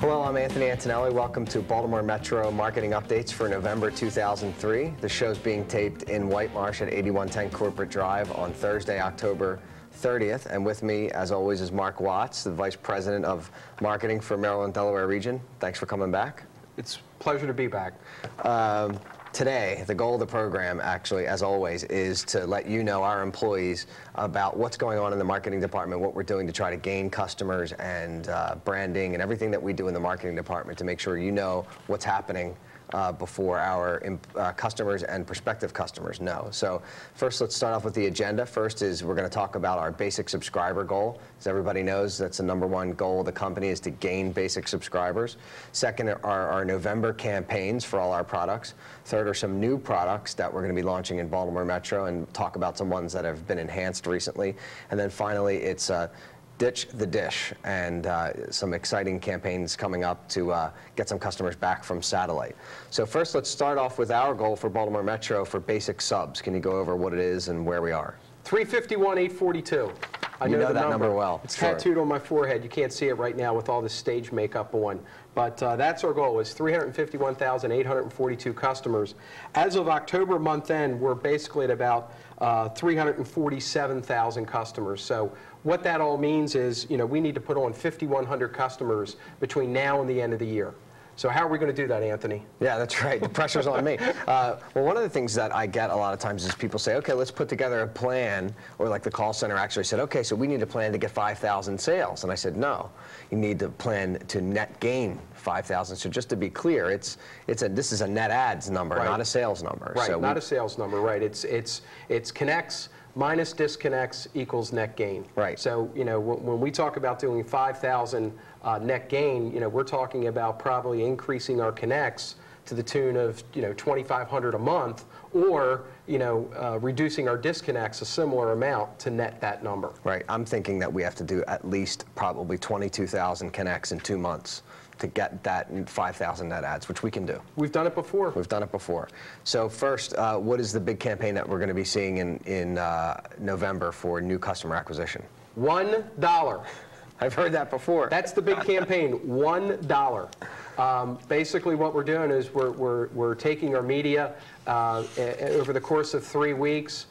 Hello, I'm Anthony Antonelli. Welcome to Baltimore Metro Marketing Updates for November 2003. The show's being taped in White Marsh at 8110 Corporate Drive on Thursday, October 30th. And with me, as always, is Mark Watts, the Vice President of Marketing for Maryland, Delaware region. Thanks for coming back. It's a pleasure to be back. Today, the goal of the program, actually, as always, is to let you know, our employees, about what's going on in the marketing department, what we're doing to try to gain customers and branding and everything that we do in the marketing department to make sure you know what's happening before our customers and prospective customers know. So first, let's start off with the agenda. First is we're going to talk about our basic subscriber goal. As everybody knows, that's the #1 goal of the company, is to gain basic subscribers. Second are our November campaigns for all our products. Third are some new products that we're going to be launching in Baltimore Metro, and talk about some ones that have been enhanced recently. And then finally, it's Ditch the Dish, and some exciting campaigns coming up to get some customers back from satellite. So first, let's start off with our goal for Baltimore Metro for basic subs. Can you go over what it is and where we are? 351,842. I know the that number well. It's tattooed on my forehead. You can't see it right now with all the stage makeup on. But that's our goal, is 351,842 customers. As of October month end, we're basically at about 347,000 customers. So what that all means is, we need to put on 5,100 customers between now and the end of the year. So how are we going to do that, Anthony? Yeah, that's right. The pressure's on me. Well, one of the things that I get a lot of times is people say, okay, let's put together a plan, or like the call center actually said, okay, so we need a plan to get 5,000 sales. And I said, no, you need to plan to net gain 5,000. So just to be clear, this is a net adds number, right, not a sales number. Right, so not a sales number, right. It's connects minus disconnects equals net gain. Right. So, when we talk about doing 5,000 net gain, we're talking about probably increasing our connects to the tune of, 2,500 a month, or, reducing our disconnects a similar amount to net that number. Right. I'm thinking that we have to do at least probably 22,000 connects in 2 months to get that 5,000 net adds, which we can do. We've done it before. We've done it before. So first, what is the big campaign that we're going to be seeing in November for new customer acquisition? $1. I've heard that before. That's the big campaign, $1. Basically, what we're doing is we're taking our media over the course of 3 weeks,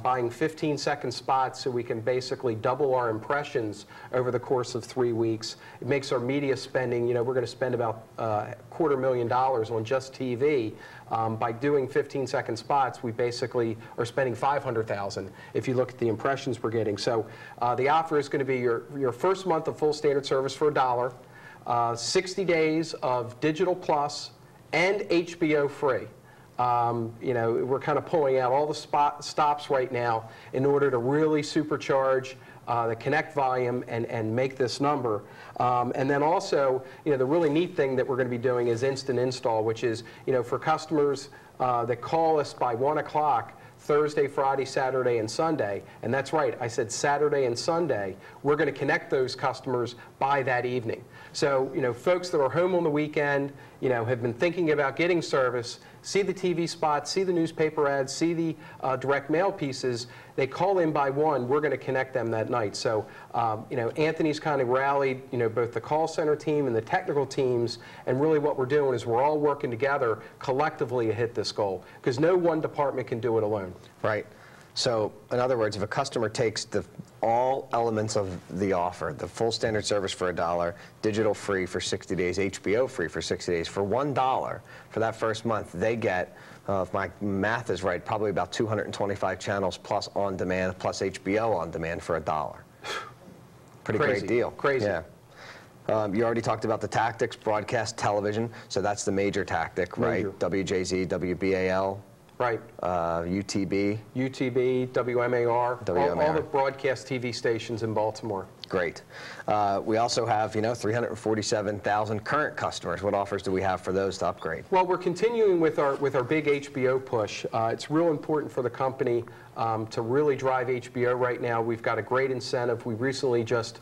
buying 15-second spots so we can basically double our impressions over the course of 3 weeks. It makes our media spending, we're going to spend about $250,000 on just TV. By doing 15-second spots, we basically are spending $500,000 if you look at the impressions we're getting. So the offer is going to be your first month of full standard service for $1, 60 days of Digital Plus and HBO free. We're kind of pulling out all the stops right now in order to really supercharge the connect volume and make this number. And then also, the really neat thing that we're going to be doing is instant install, which is, for customers that call us by 1 o'clock, Thursday, Friday, Saturday, and Sunday. And that's right, I said Saturday and Sunday. We're going to connect those customers by that evening. So, folks that are home on the weekend, have been thinking about getting service, see the TV spots, see the newspaper ads, see the direct mail pieces, they call in by 1, we're going to connect them that night. So, Anthony's kind of rallied, both the call center team and the technical teams, and really what we're doing is we're all working together collectively to hit this goal, because no one department can do it alone. Right. So, in other words, if a customer takes all elements of the offer, the full standard service for $1, digital free for 60 days, HBO free for 60 days, for $1 for that first month, they get, if my math is right, probably about 225 channels plus on demand, plus HBO on demand for $1. Pretty great deal. Crazy. Yeah. You already talked about the tactics, broadcast television, so that's the major tactic, right? WJZ, WBAL. Right. UTB, WMAR, all the broadcast TV stations in Baltimore. Great. We also have, 347,000 current customers. What offers do we have for those to upgrade? Well, we're continuing with our big HBO push. It's real important for the company to really drive HBO right now. We've got a great incentive. We recently just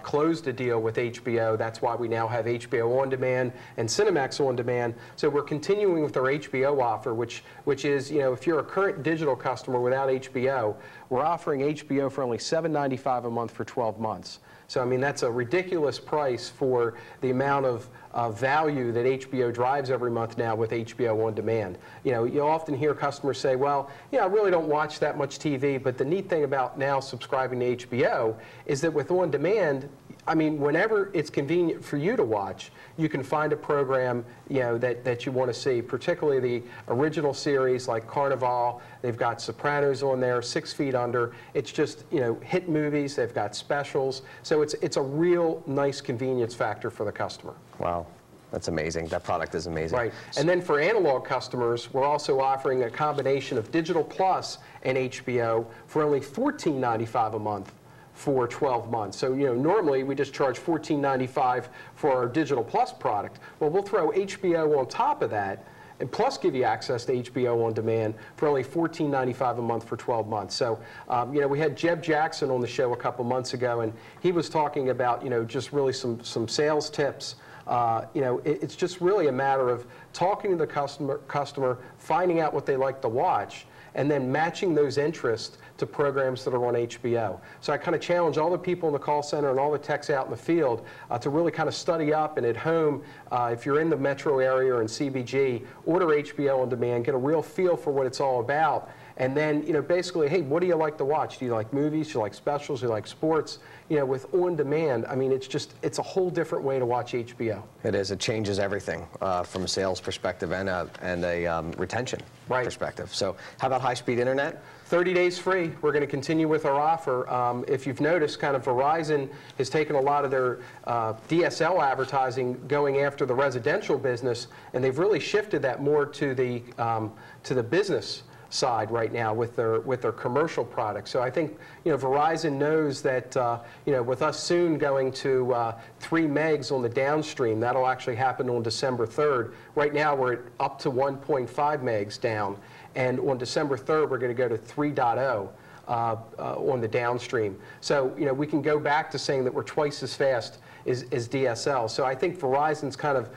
closed a deal with HBO. That's why we now have HBO On Demand and Cinemax On Demand. So we're continuing with our HBO offer, which is, if you're a current digital customer without HBO, we're offering HBO for only $7.95 a month for 12 months. So, I mean, that's a ridiculous price for the amount of value that HBO drives every month now with HBO On Demand. You know, you often hear customers say, well, you know, I really don't watch that much TV, but the neat thing about now subscribing to HBO is that with On Demand, I mean, whenever it's convenient for you to watch, you can find a program, you know, that you want to see, particularly the original series like Carnival. They've got Sopranos on there, 6 Feet Under. It's just, you know, hit movies. They've got specials. So it's a real nice convenience factor for the customer. Wow. That's amazing. That product is amazing. Right. And then for analog customers, we're also offering a combination of Digital Plus and HBO for only $14.95 a month for 12 months. So, you know, normally we just charge $14.95 for our Digital Plus product. Well, we'll throw HBO on top of that and plus give you access to HBO On Demand for only $14.95 a month for 12 months. So, you know, we had Jeb Jackson on the show a couple months ago, and he was talking about, you know, just really some sales tips. You know, it's just really a matter of talking to the customer, finding out what they like to watch, and then matching those interests to programs that are on HBO. So I kind of challenge all the people in the call center and all the techs out in the field to really kind of study up, and at home, if you're in the metro area or in CBG, order HBO On Demand, get a real feel for what it's all about, and then, you know, basically, hey, what do you like to watch? Do you like movies? Do you like specials? Do you like sports? You know, with On Demand, I mean, it's a whole different way to watch HBO. It is. It changes everything from a sales perspective and a retention perspective. So how about high-speed internet? 30 days free. We're going to continue with our offer. If you've noticed, kind of Verizon has taken a lot of their DSL advertising going after the residential business, and they've really shifted that more to the business side right now with their commercial products. So I think, you know, Verizon knows that, you know, with us soon going to 3 megs on the downstream, that'll actually happen on December 3rd. Right now we're up to 1.5 megs down, and on December 3rd we're going to go to 3.0 on the downstream. So, you know, we can go back to saying that we're twice as fast as DSL. So I think Verizon's kind of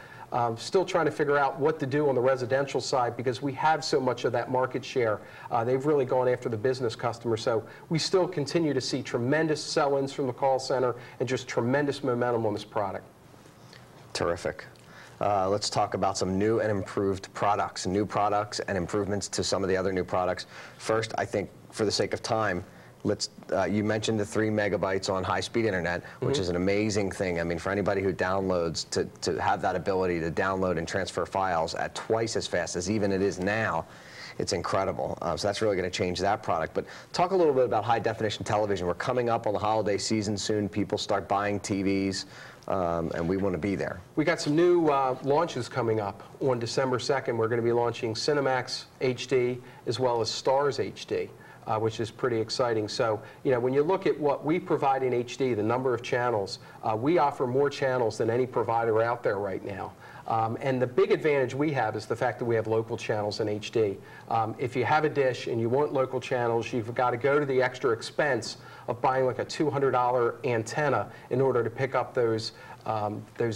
still trying to figure out what to do on the residential side because we have so much of that market share. They've really gone after the business customer. So we still continue to see tremendous sell-ins from the call center and just tremendous momentum on this product. Terrific. Let's talk about some new and improved products, new products and improvements to some of the other new products. First, I think for the sake of time, you mentioned the 3 megabytes on high-speed internet, which is an amazing thing. I mean, for anybody who downloads, to have that ability to download and transfer files at twice as fast as even it is now, it's incredible. So that's really going to change that product. But talk a little bit about high-definition television. We're coming up on the holiday season soon. People start buying TVs, and we want to be there. We got some new launches coming up. On December 2nd, we're going to be launching Cinemax HD as well as Stars HD. Which is pretty exciting. So, you know, when you look at what we provide in HD, the number of channels, we offer more channels than any provider out there right now. And the big advantage we have is the fact that we have local channels in HD. If you have a dish and you want local channels, you've got to go to the extra expense of buying like a $200 antenna in order to pick up those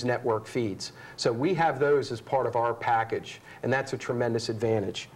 network feeds. So we have those as part of our package, and that's a tremendous advantage.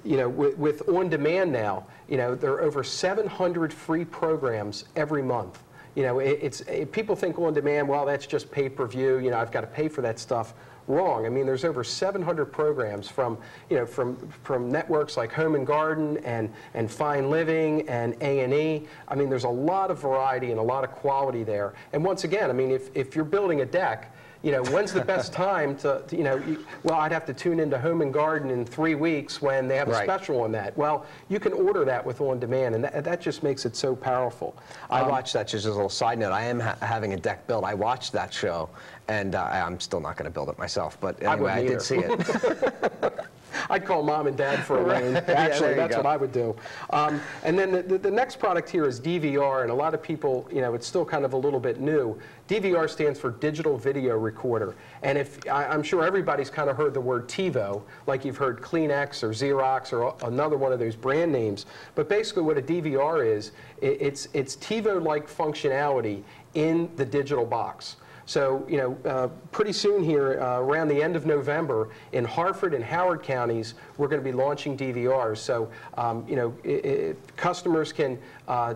You know, with On Demand now, you know, there are over 700 free programs every month. You know, people think On Demand, well, that's just pay-per-view. You know, I've got to pay for that stuff. Wrong. I mean, there's over 700 programs from, you know, from networks like Home and Garden and Fine Living and A&E. I mean, there's a lot of variety and a lot of quality there. And once again, I mean, if you're building a deck, you know, when's the best time to you know, well, I'd have to tune into Home and Garden in 3 weeks when they have a special on that. Well, you can order that with On Demand, and that just makes it so powerful. I watched that, just as a little side note, I am having a deck build. I watched that show, and I'm still not going to build it myself, but anyway, I did see it. I'd call Mom and Dad for a loan. Actually, yeah, that's what I would do. And then the next product here is DVR, and a lot of people, you know, it's still kind of a little bit new. DVR stands for Digital Video Recorder. And I'm sure everybody's kind of heard the word TiVo, like you've heard Kleenex or Xerox or another one of those brand names. But basically what a DVR is, it's TiVo-like functionality in the digital box. So, you know, pretty soon here, around the end of November, in Hartford and Howard counties, we're going to be launching DVRs. So, you know, customers can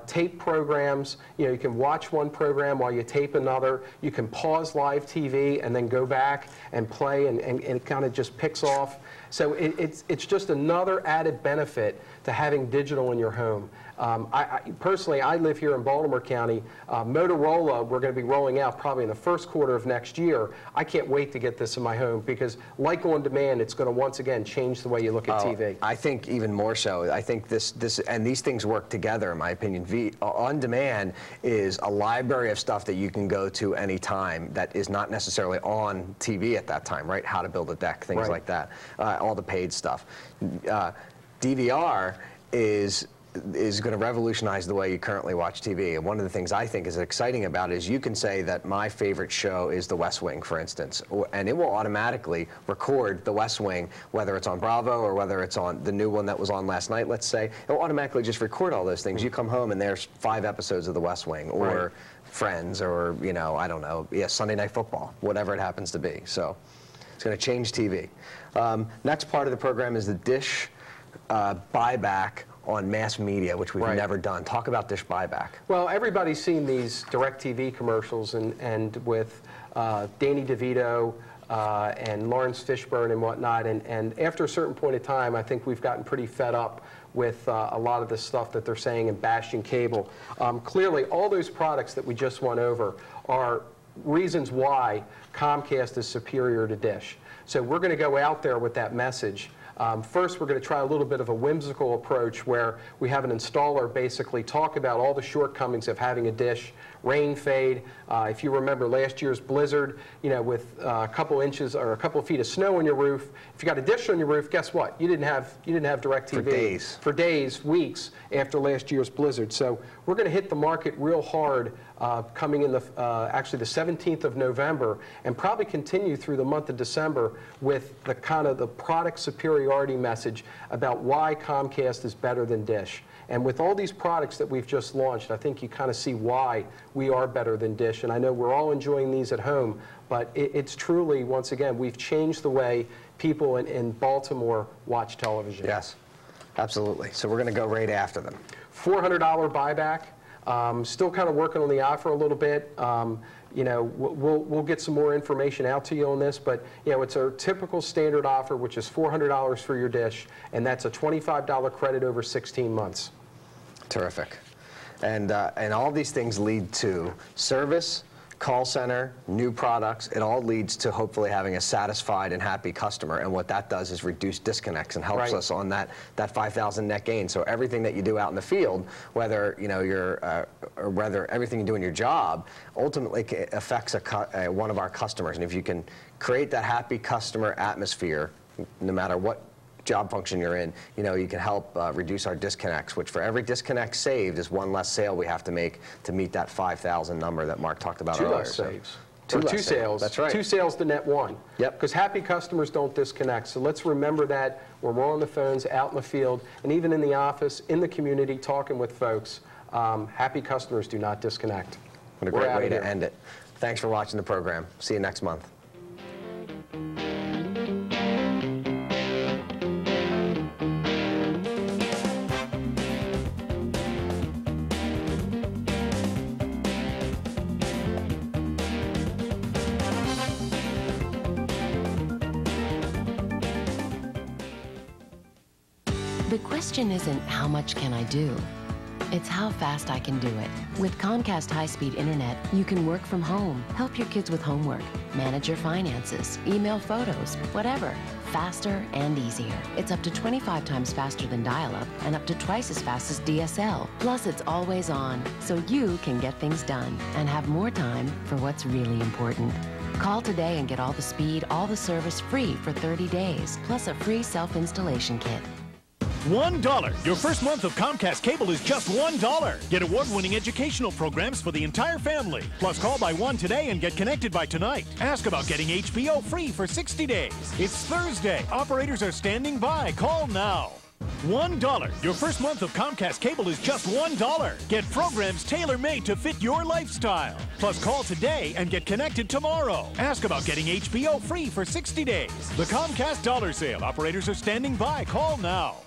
tape programs. You know, you can watch one program while you tape another. You can pause live TV and then go back and play, and it kind of just picks off. So it's just another added benefit to having digital in your home. Personally, I live here in Baltimore County. Motorola, we're going to be rolling out probably in the first quarter of next year. I can't wait to get this in my home because, like on demand, it's going to once again change the way you look at TV. I think even more so. I think this and these things work together, in my opinion. On demand is a library of stuff that you can go to anytime that is not necessarily on TV at that time, right? How to build a deck, things like that, all the paid stuff. DVR is going to revolutionize the way you currently watch TV. And one of the things I think is exciting about it is you can say that my favorite show is The West Wing, for instance, and it will automatically record The West Wing, whether it's on Bravo or whether it's on the new one that was on last night, let's say. It will automatically just record all those things. You come home and there's 5 episodes of The West Wing, or Friends, or, you know, I don't know, Sunday Night Football, whatever it happens to be. So it's going to change TV. Next part of the program is the Dish buyback on mass media, which we've never done. Talk about Dish buyback. Well, everybody's seen these DirecTV commercials, and with Danny DeVito and Lawrence Fishburne and whatnot, and after a certain point of time, I think we've gotten pretty fed up with a lot of the stuff that they're saying and bashing cable. Clearly, all those products that we just went over are reasons why Comcast is superior to Dish. So we're going to go out there with that message. First, we're going to try a little bit of a whimsical approach where we have an installer basically talk about all the shortcomings of having a dish, rain fade. If you remember last year's blizzard, you know, with a couple inches or a couple of feet of snow on your roof, if you got a dish on your roof, guess what? You didn't have DirecTV for days, weeks after last year's blizzard. So we're going to hit the market real hard coming in actually the 17th of November, and probably continue through the month of December with the kind of the product superiority message about why Comcast is better than Dish. And with all these products that we've just launched, I think you kind of see why we are better than Dish. And I know we're all enjoying these at home, but it's truly, once again, we've changed the way people in Baltimore watch television. Yes, absolutely. So we're going to go right after them. $400 buyback. Still kind of working on the offer a little bit. You know, we'll get some more information out to you on this, but you know, it's our typical standard offer, which is $400 for your dish, and that's a $25 credit over 16 months. Terrific. And all these things lead to service, call center, new products. It all leads to hopefully having a satisfied and happy customer. And what that does is reduce disconnects and helps us on that 5,000 net gain. So everything that you do out in the field, whether you know or whether everything you do in your job, ultimately affects one of our customers. And if you can create that happy customer atmosphere, no matter what job function you're in, you know, you can help reduce our disconnects, which for every disconnect saved is one less sale we have to make to meet that 5,000 number that Mark talked about earlier. 2 less saves. Two Two sales. That's right. 2 sales to net 1. Yep. Because happy customers don't disconnect. So let's remember that when we're on the phones, out in the field, and even in the office, in the community, talking with folks. Happy customers do not disconnect. What a great way to end it. Thanks for watching the program. See you next month. The question isn't how much can I do? It's how fast I can do it. With Comcast high-speed internet, you can work from home, help your kids with homework, manage your finances, email photos, whatever. Faster and easier. It's up to 25 times faster than dial-up and up to twice as fast as DSL. Plus, it's always on, so you can get things done and have more time for what's really important. Call today and get all the speed, all the service free for 30 days, plus a free self-installation kit. $1. Your first month of Comcast cable is just $1. Get award-winning educational programs for the entire family. Plus, call by 1 today and get connected by tonight. Ask about getting HBO free for 60 days. It's Thursday. Operators are standing by. Call now. $1. Your first month of Comcast cable is just $1. Get programs tailor-made to fit your lifestyle. Plus, call today and get connected tomorrow. Ask about getting HBO free for 60 days. The Comcast Dollar Sale. Operators are standing by. Call now.